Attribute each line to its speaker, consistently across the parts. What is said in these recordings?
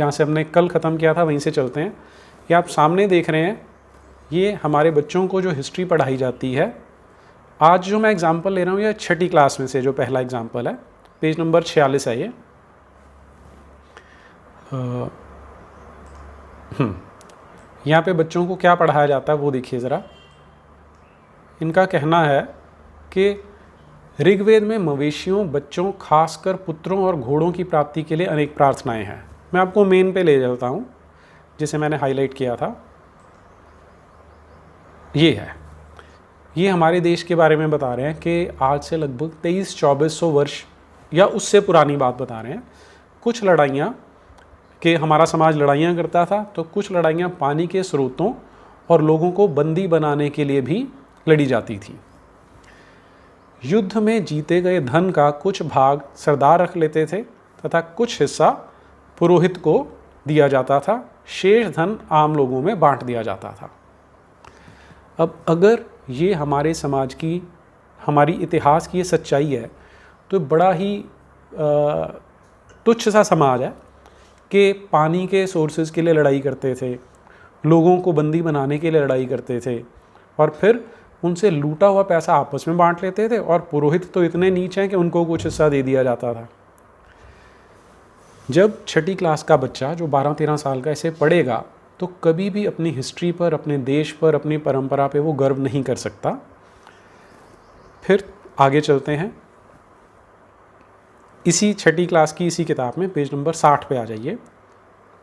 Speaker 1: जहाँ से हमने कल ख़त्म किया था वहीं से चलते हैं। ये आप सामने देख रहे हैं, ये हमारे बच्चों को जो हिस्ट्री पढ़ाई जाती है, आज जो मैं एग्ज़ाम्पल ले रहा हूँ ये 6ठी क्लास में से जो पहला एग्ज़ाम्पल है, पेज नंबर 46 है ये। यहाँ पे बच्चों को क्या पढ़ाया जाता है वो देखिए ज़रा। इनका कहना है कि ऋग्वेद में मवेशियों, बच्चों, खासकर पुत्रों और घोड़ों की प्राप्ति के लिए अनेक प्रार्थनाएं हैं। मैं आपको मेन पे ले जाता हूँ जिसे मैंने हाईलाइट किया था। ये है, ये हमारे देश के बारे में बता रहे हैं कि आज से लगभग 2300-2400 वर्ष या उससे पुरानी बात बता रहे हैं। कुछ लड़ाइयाँ कि हमारा समाज लड़ाइयाँ करता था, तो कुछ लड़ाइयाँ पानी के स्रोतों और लोगों को बंदी बनाने के लिए भी लड़ी जाती थी। युद्ध में जीते गए धन का कुछ भाग सरदार रख लेते थे तथा कुछ हिस्सा पुरोहित को दिया जाता था। शेष धन आम लोगों में बांट दिया जाता था। अब अगर ये हमारे समाज की, हमारी इतिहास की ये सच्चाई है, तो बड़ा ही तुच्छ सा समाज है कि पानी के सोर्सेज के लिए लड़ाई करते थे, लोगों को बंदी बनाने के लिए लड़ाई करते थे और फिर उनसे लूटा हुआ पैसा आपस में बांट लेते थे। और पुरोहित तो इतने नीच हैं कि उनको कुछ हिस्सा दे दिया जाता था। जब 6ठी क्लास का बच्चा जो 12-13 साल का इसे पढ़ेगा तो कभी भी अपनी हिस्ट्री पर, अपने देश पर, अपनी परंपरा पे वो गर्व नहीं कर सकता। फिर आगे चलते हैं, इसी 6ठी क्लास की इसी किताब में पेज नंबर 60 पे आ जाइए।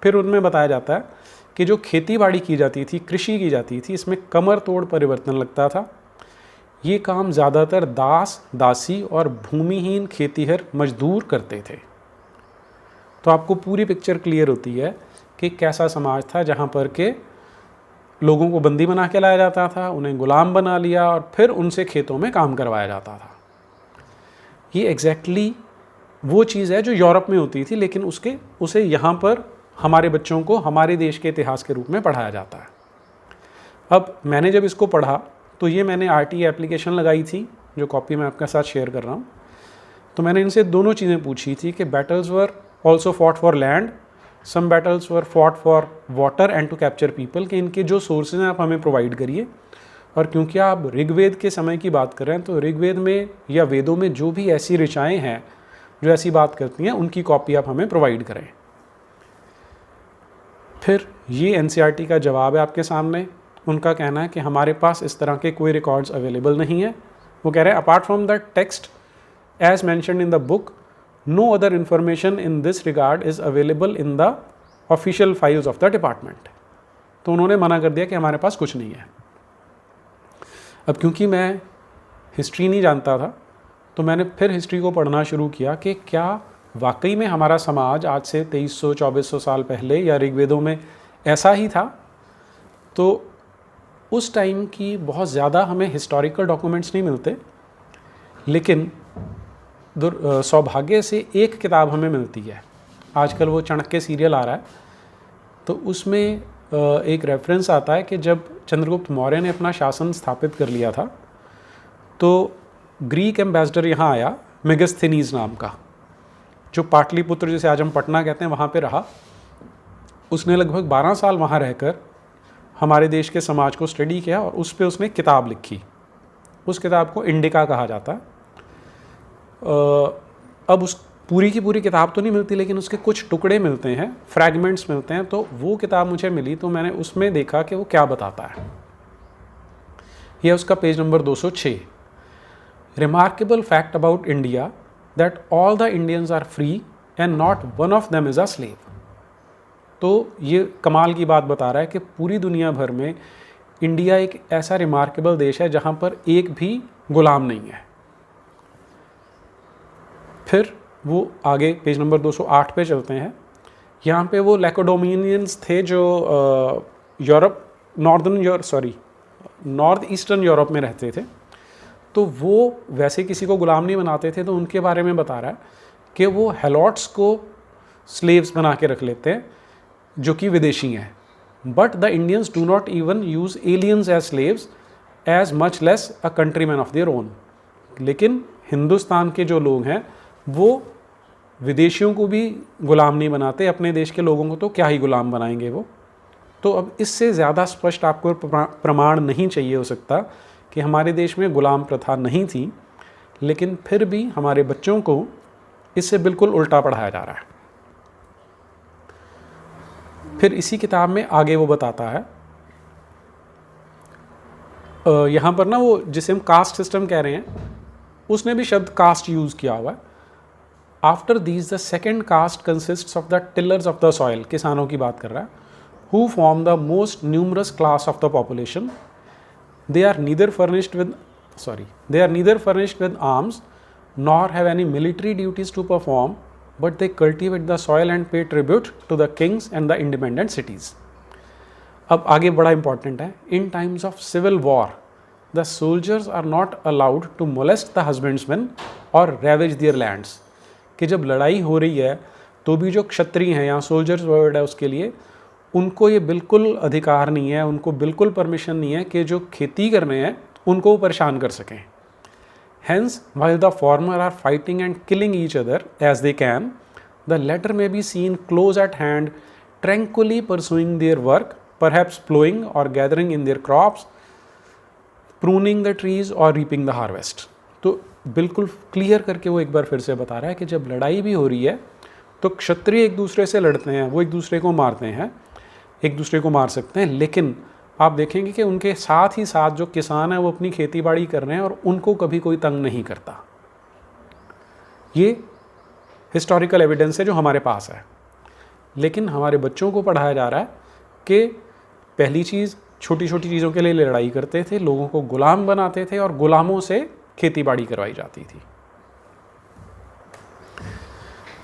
Speaker 1: फिर उनमें बताया जाता है कि जो खेती बाड़ी की जाती थी, कृषि की जाती थी, इसमें कमर तोड़ परिवर्तन लगता था। ये काम ज़्यादातर दास, दासी और भूमिहीन खेतीहर मजदूर करते थे। तो आपको पूरी पिक्चर क्लियर होती है कि कैसा समाज था जहाँ पर के लोगों को बंदी बना के लाया जाता था, उन्हें गुलाम बना लिया और फिर उनसे खेतों में काम करवाया जाता था। ये एग्जैक्टली वो चीज़ है जो यूरोप में होती थी, लेकिन उसे यहाँ पर हमारे बच्चों को हमारे देश के इतिहास के रूप में पढ़ाया जाता है। अब मैंने जब इसको पढ़ा तो ये मैंने RTE एप्लीकेशन लगाई थी, जो कॉपी मैं आपके साथ शेयर कर रहा हूँ। तो मैंने इनसे दोनों चीज़ें पूछी थी कि battles were also fought for land, some battles were fought for water and to capture people, कि इनके जो सोर्सेज हैं आप हमें प्रोवाइड करिए। और क्योंकि आप ऋग्वेद के समय की बात कर रहे हैं, तो ऋग्वेद में या वेदों में जो भी ऐसी ऋचाएँ हैं जो ऐसी बात करती हैं, उनकी कॉपी आप हमें प्रोवाइड करें। फिर ये NCERT का जवाब है आपके सामने। उनका कहना है कि हमारे पास इस तरह के कोई रिकॉर्ड्स अवेलेबल नहीं है। वो कह रहे हैं apart from the text as mentioned in the book, no other information in this regard is available in the official files of the department. तो उन्होंने मना कर दिया कि हमारे पास कुछ नहीं है। अब क्योंकि मैं हिस्ट्री नहीं जानता था, तो मैंने फिर हिस्ट्री को पढ़ना शुरू किया कि क्या वाकई में हमारा समाज आज से 2300-2400 साल पहले या ऋग्वेदों में ऐसा ही था। तो उस टाइम की बहुत ज़्यादा हमें हिस्टोरिकल डॉक्यूमेंट्स नहीं मिलते, लेकिन सौभाग्य से एक किताब हमें मिलती है। आजकल वो चाणक्य सीरियल आ रहा है, तो उसमें एक रेफरेंस आता है कि जब चंद्रगुप्त मौर्य ने अपना शासन स्थापित कर लिया था, तो ग्रीक एम्बेसडर यहाँ आया, मेगस्थनीज नाम का, जो पाटलिपुत्र जिसे आज हम पटना कहते हैं वहाँ पे रहा। उसने लगभग 12 साल वहाँ रहकर हमारे देश के समाज को स्टडी किया और उस पे उसने किताब लिखी। उस किताब को इंडिका कहा जाता है। अब उस पूरी की पूरी किताब तो नहीं मिलती, लेकिन उसके कुछ टुकड़े मिलते हैं, फ्रैगमेंट्स मिलते हैं। तो वो किताब मुझे मिली, तो मैंने उसमें देखा कि वो क्या बताता है। यह उसका page number 206। Remarkable fact about India that all the Indians are free and not one of them is a slave। तो ये कमाल की बात बता रहा है कि पूरी दुनिया भर में इंडिया एक ऐसा रिमार्केबल देश है जहाँ पर एक भी गुलाम नहीं है। फिर वो आगे पेज नंबर 208 पे चलते हैं। यहाँ पे वो लैकोडोमिनियंस थे जो नॉर्थ ईस्टर्न यूरोप में रहते थे। तो वो वैसे किसी को गुलाम नहीं बनाते थे, तो उनके बारे में बता रहा है कि वो हेलोट्स को स्लेव्स बना के रख लेते हैं जो कि विदेशी हैं। But the Indians do not even use aliens as slaves as much less a countryman of their own. लेकिन हिंदुस्तान के जो लोग हैं वो विदेशियों को भी गुलाम नहीं बनाते, अपने देश के लोगों को तो क्या ही गुलाम बनाएंगे वो। तो अब इससे ज़्यादा स्पष्ट आपको प्रमाण नहीं चाहिए हो सकता कि हमारे देश में गुलाम प्रथा नहीं थी, लेकिन फिर भी हमारे बच्चों को इससे बिल्कुल उल्टा पढ़ाया जा रहा है। फिर इसी किताब में आगे वो बताता है, यहाँ पर ना वो जिसे हम कास्ट सिस्टम कह रहे हैं उसने भी शब्द कास्ट यूज़ किया हुआ है। After these the second caste consists of the tillers of the soil, किसानों की बात कर रहा है, who form the most numerous class of the population. They are neither furnished with arms nor have any military duties to perform, but they cultivate the soil and pay tribute to the kings and the independent cities. अब आगे बड़ा important है, in times of civil war the soldiers are not allowed to molest the husbandmen or ravage their lands. कि जब लड़ाई हो रही है तो भी जो क्षत्रिय हैं, यहाँ सोल्जर्स वर्ड है उसके लिए, उनको ये बिल्कुल अधिकार नहीं है, उनको बिल्कुल परमिशन नहीं है कि जो खेती करने हैं उनको परेशान कर सकें। Hence, while the former are fighting and killing each other as they can, the latter may be seen close at hand, tranquilly pursuing their work, perhaps plowing or gathering in their crops, pruning the trees or reaping the harvest. तो बिल्कुल clear करके वो एक बार फिर से बता रहा है कि जब लड़ाई भी हो रही है तो क्षत्रिय एक दूसरे से लड़ते हैं, वो एक दूसरे को मारते हैं, एक दूसरे को मार सकते हैं, लेकिन आप देखेंगे कि उनके साथ ही साथ जो किसान हैं वो अपनी खेती बाड़ी कर रहे हैं और उनको कभी कोई तंग नहीं करता। ये हिस्टोरिकल एविडेंस है जो हमारे पास है। लेकिन हमारे बच्चों को पढ़ाया जा रहा है कि पहली चीज़, छोटी छोटी चीज़ों के लिए लड़ाई करते थे, लोगों को गुलाम बनाते थे और गुलामों से खेती बाड़ी करवाई जाती थी।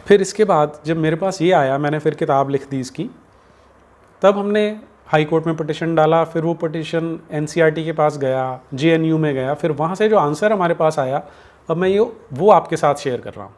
Speaker 1: फिर इसके बाद जब मेरे पास ये आया, मैंने फिर किताब लिख दी इसकी, तब हमने हाई कोर्ट में पिटिशन डाला, फिर वो पिटिशन एनसीईआरटी के पास गया, जेएनयू में गया, फिर वहाँ से जो आंसर हमारे पास आया, अब मैं वो आपके साथ शेयर कर रहा हूँ।